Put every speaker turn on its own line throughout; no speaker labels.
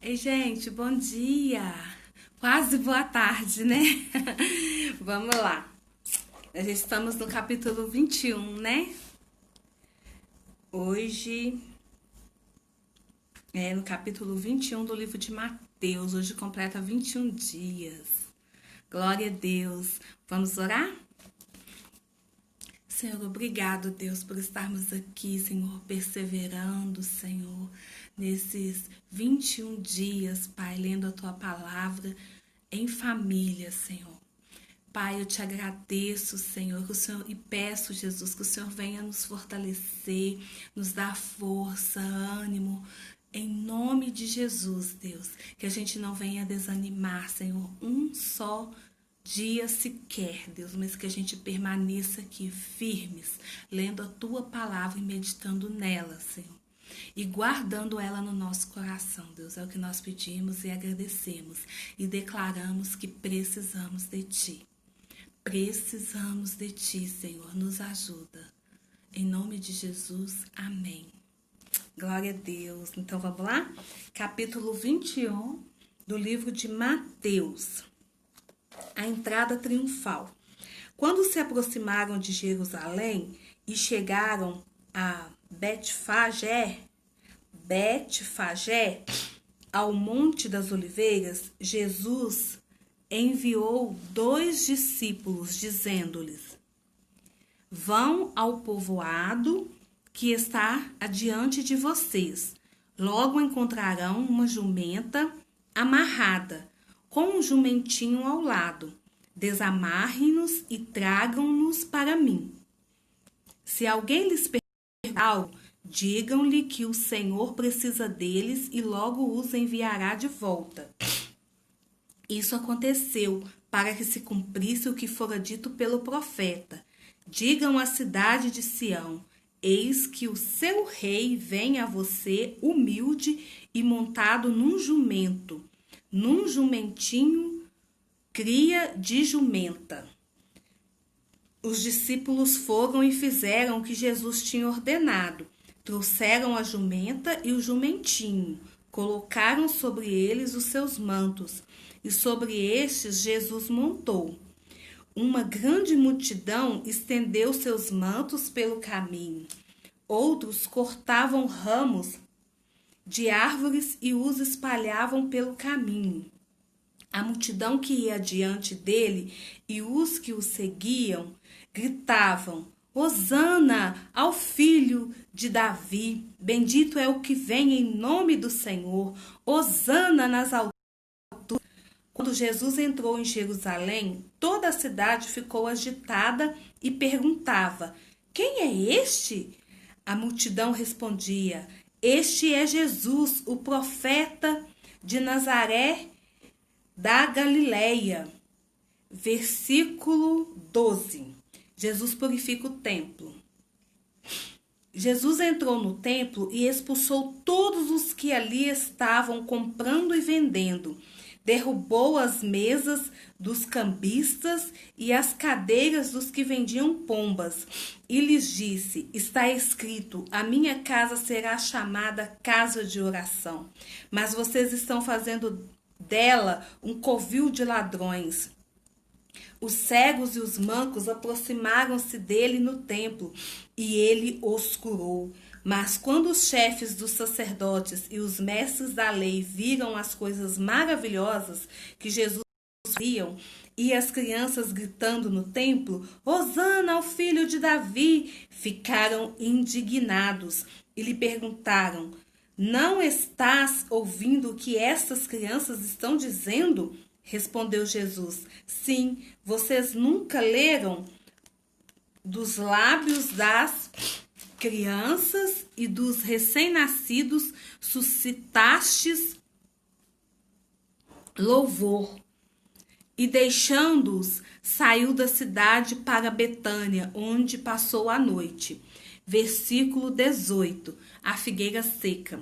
Ei, gente, bom dia! Quase boa tarde, né? Vamos lá. A gente estamos no capítulo 21, né? Hoje é no capítulo 21 do livro de Mateus. Hoje completa 21 dias. Glória a Deus. Vamos orar? Senhor, obrigado, Deus, por estarmos aqui, Senhor, perseverando, Senhor, nesses 21 dias, Pai, lendo a Tua palavra em família, Senhor. Pai, eu te agradeço, Senhor, e peço, Jesus, que o Senhor venha nos fortalecer, nos dar força, ânimo, em nome de Jesus, Deus, que a gente não venha desanimar, Senhor, um só dia sequer, Deus, mas que a gente permaneça aqui firmes, lendo a Tua palavra e meditando nela, Senhor. E guardando ela no nosso coração, Deus, é o que nós pedimos e agradecemos. E declaramos que precisamos de Ti. Precisamos de Ti, Senhor, nos ajuda. Em nome de Jesus, amém. Glória a Deus. Então vamos lá? Capítulo 21 do livro de Mateus. A entrada triunfal. Quando se aproximaram de Jerusalém e chegaram a Betfagé, ao Monte das Oliveiras, Jesus enviou 2 discípulos, dizendo-lhes: vão ao povoado que está adiante de vocês. Logo encontrarão uma jumenta amarrada, com um jumentinho ao lado. Desamarrem-nos e tragam-nos para mim. Se alguém lhes perguntar algo, digam-lhe que o Senhor precisa deles e logo os enviará de volta. Isso aconteceu para que se cumprisse o que fora dito pelo profeta. Digam à cidade de Sião: eis que o seu rei vem a você humilde e montado num jumentinho, cria de jumenta. Os discípulos foram e fizeram o que Jesus tinha ordenado. Trouxeram a jumenta e o jumentinho, colocaram sobre eles os seus mantos, e sobre estes Jesus montou. Uma grande multidão estendeu seus mantos pelo caminho. Outros cortavam ramos de árvores e os espalhavam pelo caminho. A multidão que ia diante dele e os que o seguiam gritavam: Hosana ao filho de Davi, bendito é o que vem em nome do Senhor, Hosana nas alturas. Quando Jesus entrou em Jerusalém, toda a cidade ficou agitada e perguntava: quem é este? A multidão respondia: este é Jesus, o profeta de Nazaré da Galileia. Versículo 12. Jesus purifica o templo. Jesus entrou no templo e expulsou todos os que ali estavam comprando e vendendo. Derrubou as mesas dos cambistas e as cadeiras dos que vendiam pombas. E lhes disse: está escrito, a minha casa será chamada casa de oração. Mas vocês estão fazendo dela um covil de ladrões. Os cegos e os mancos aproximaram-se dele no templo, e ele os curou. Mas quando os chefes dos sacerdotes e os mestres da lei viram as coisas maravilhosas que Jesus fazia, e as crianças gritando no templo: Hosana ao filho de Davi, ficaram indignados e lhe perguntaram: não estás ouvindo o que estas crianças estão dizendo? Respondeu Jesus: sim, vocês nunca leram dos lábios das crianças e dos recém-nascidos suscitastes louvor. E deixando-os, saiu da cidade para Betânia, onde passou a noite. Versículo 18. A figueira seca.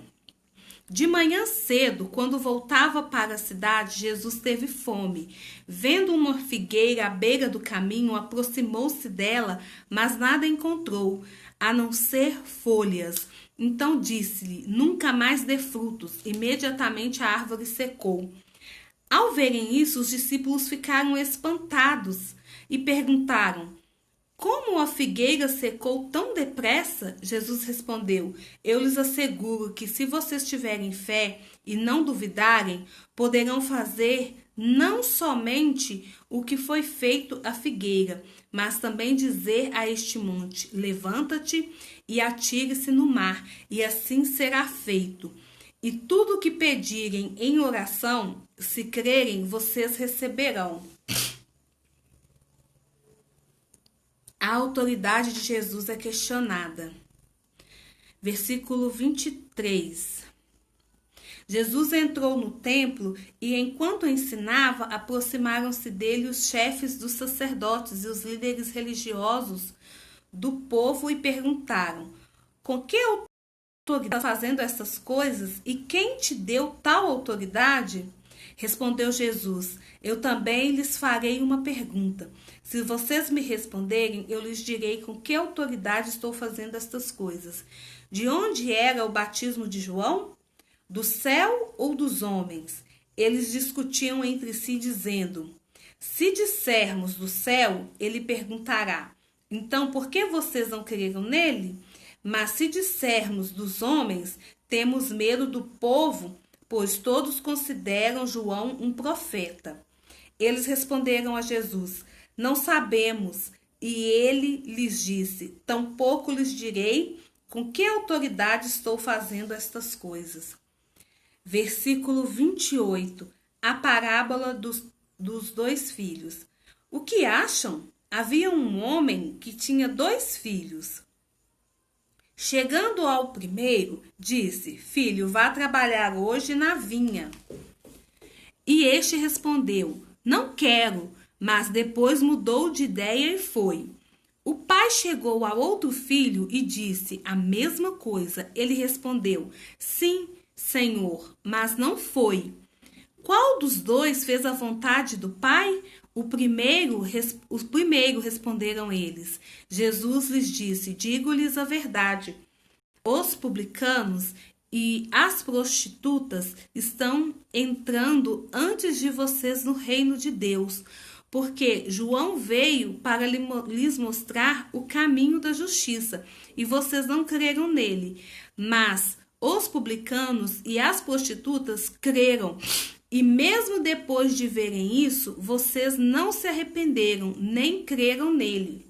De manhã cedo, quando voltava para a cidade, Jesus teve fome. Vendo uma figueira à beira do caminho, aproximou-se dela, mas nada encontrou, a não ser folhas. Então disse-lhe: nunca mais dê frutos. Imediatamente a árvore secou. Ao verem isso, os discípulos ficaram espantados e perguntaram: como a figueira secou tão depressa? Jesus respondeu: eu lhes asseguro que se vocês tiverem fé e não duvidarem, poderão fazer não somente o que foi feito à figueira, mas também dizer a este monte: levanta-te e atire-se no mar, e assim será feito. E tudo o que pedirem em oração, se crerem, vocês receberão. A autoridade de Jesus é questionada. Versículo 23. Jesus entrou no templo e, enquanto ensinava, aproximaram-se dele os chefes dos sacerdotes e os líderes religiosos do povo e perguntaram: com que autoridade está fazendo essas coisas e quem te deu tal autoridade? Respondeu Jesus: eu também lhes farei uma pergunta. Se vocês me responderem, eu lhes direi com que autoridade estou fazendo estas coisas. De onde era o batismo de João? Do céu ou dos homens? Eles discutiam entre si, dizendo: se dissermos do céu, ele perguntará: então por que vocês não creram nele? Mas se dissermos dos homens, temos medo do povo, pois todos consideram João um profeta. Eles responderam a Jesus: não sabemos. E ele lhes disse: tampouco lhes direi com que autoridade estou fazendo estas coisas. Versículo 28. A parábola dos dois filhos. O que acham? Havia um homem que tinha 2 filhos. Chegando ao primeiro, disse: filho, vá trabalhar hoje na vinha. E este respondeu: não quero. Mas depois mudou de ideia e foi. O pai chegou ao outro filho e disse a mesma coisa. Ele respondeu: sim, Senhor, mas não foi. Qual dos 2 fez a vontade do pai? O primeiro responderam eles. Jesus lhes disse: digo-lhes a verdade. Os publicanos e as prostitutas estão entrando antes de vocês no reino de Deus, porque João veio para lhes mostrar o caminho da justiça, e vocês não creram nele. Mas os publicanos e as prostitutas creram, e mesmo depois de verem isso, vocês não se arrependeram, nem creram nele.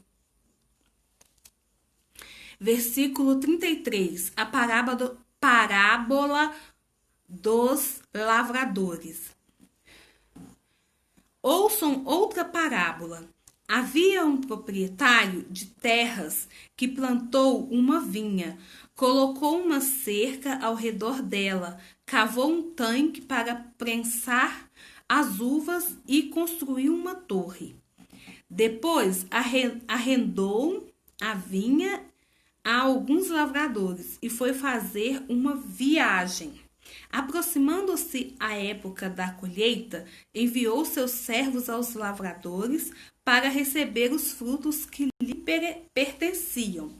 Versículo 33. A parábola dos lavradores. Ouçam outra parábola. Havia um proprietário de terras que plantou uma vinha, colocou uma cerca ao redor dela, cavou um tanque para prensar as uvas e construiu uma torre. Depois arrendou a vinha a alguns lavradores e foi fazer uma viagem. Aproximando-se a época da colheita, enviou seus servos aos lavradores para receber os frutos que lhe pertenciam.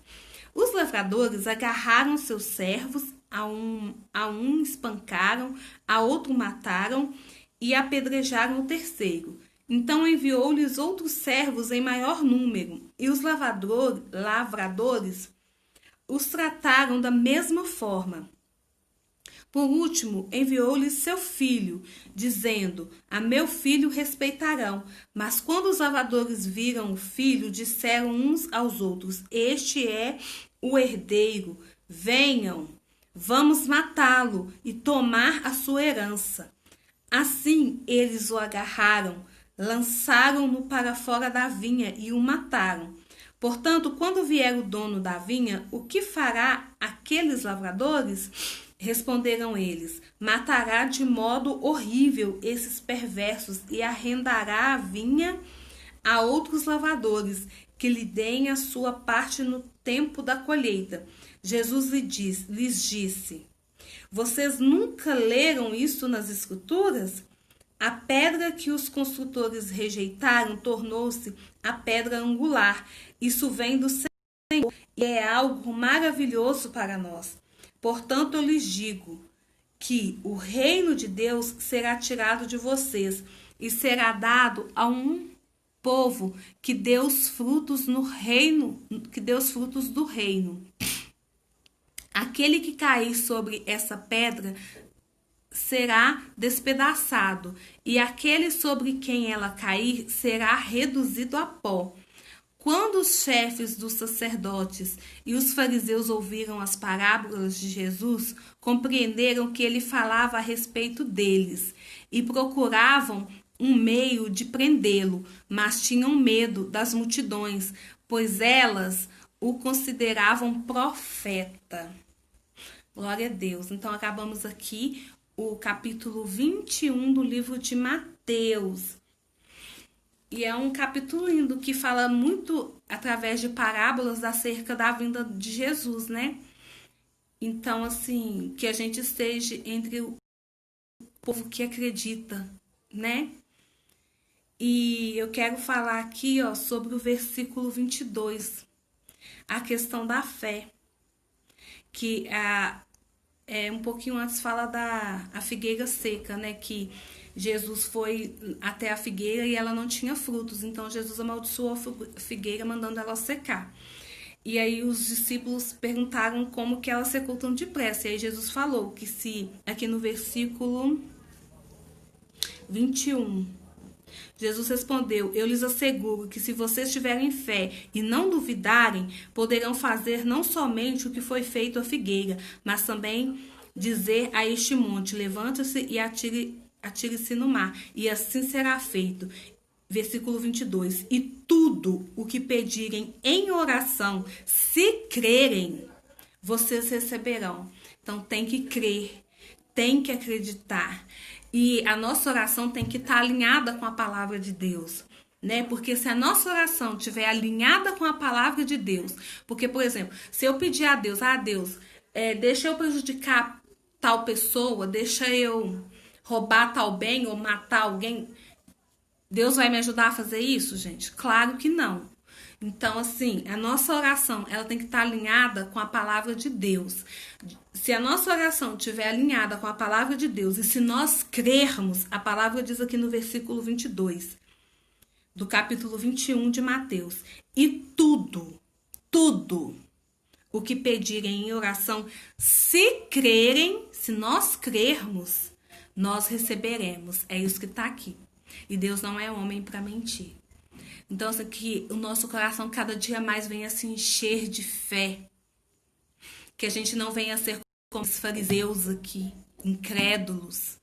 Os lavradores agarraram seus servos, a um espancaram, a outro mataram e apedrejaram o terceiro. Então enviou-lhes outros servos em maior número, e os lavradores os trataram da mesma forma. Por último, enviou-lhes seu filho, dizendo: a meu filho respeitarão. Mas quando os lavradores viram o filho, disseram uns aos outros: este é o herdeiro, venham, vamos matá-lo e tomar a sua herança. Assim eles o agarraram, lançaram-no para fora da vinha e o mataram. Portanto, quando vier o dono da vinha, o que fará aqueles lavradores? Responderam eles: matará de modo horrível esses perversos e arrendará a vinha a outros lavradores, que lhe deem a sua parte no tempo da colheita. Jesus lhes disse: vocês nunca leram isso nas Escrituras? A pedra que os construtores rejeitaram tornou-se a pedra angular. Isso vem do Senhor e é algo maravilhoso para nós. Portanto, eu lhes digo que o reino de Deus será tirado de vocês e será dado a um povo que dê os frutos no reino, que dê os frutos do reino. Aquele que cair sobre essa pedra será despedaçado, e aquele sobre quem ela cair será reduzido a pó. Quando os chefes dos sacerdotes e os fariseus ouviram as parábolas de Jesus, compreenderam que ele falava a respeito deles e procuravam um meio de prendê-lo, mas tinham medo das multidões, pois elas o consideravam profeta. Glória a Deus. Então, acabamos aqui o capítulo 21 do livro de Mateus. E é um capítulo lindo que fala muito através de parábolas acerca da vinda de Jesus, né? Então, assim, que a gente esteja entre o povo que acredita, né? E eu quero falar aqui, ó, sobre o versículo 22, a questão da fé, que um pouquinho antes fala a figueira seca, né? Que Jesus foi até a figueira e ela não tinha frutos, então Jesus amaldiçoou a figueira, mandando ela secar. E aí os discípulos perguntaram como que ela secou tão depressa. E aí Jesus falou que se, aqui no versículo 21, Jesus respondeu: eu lhes asseguro que se vocês tiverem fé e não duvidarem, poderão fazer não somente o que foi feito à figueira, mas também dizer a este monte: levanta-se e atire-se no mar, e assim será feito. Versículo 22. E tudo o que pedirem em oração, se crerem, vocês receberão. Então tem que crer, tem que acreditar. E a nossa oração tem que estar alinhada com a palavra de Deus, né? Porque se a nossa oração estiver alinhada com a palavra de Deus, porque, por exemplo, se eu pedir a Deus, Deus, deixa eu prejudicar tal pessoa, deixa eu roubar tal bem ou matar alguém, Deus vai me ajudar a fazer isso, gente? Claro que não. Então, assim, a nossa oração, ela tem que estar alinhada com a palavra de Deus. Se a nossa oração estiver alinhada com a palavra de Deus, e se nós crermos, a palavra diz aqui no versículo 22, do capítulo 21 de Mateus, e tudo o que pedirem em oração, se crerem, se nós crermos, nós receberemos. É isso que está aqui. E Deus não é homem para mentir. Então, assim, que o nosso coração cada dia mais venha se encher de fé. Que a gente não venha ser como os fariseus aqui, incrédulos,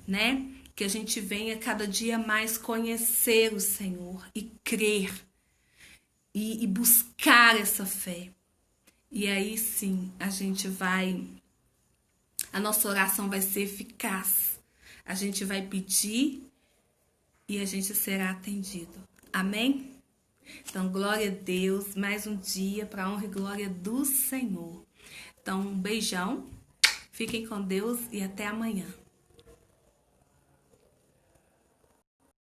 né? Que a gente venha cada dia mais conhecer o Senhor e crer e buscar essa fé. E aí sim, a nossa oração vai ser eficaz. A gente vai pedir e a gente será atendido. Amém? Então, glória a Deus. Mais um dia para a honra e glória do Senhor. Então, um beijão. Fiquem com Deus e até amanhã.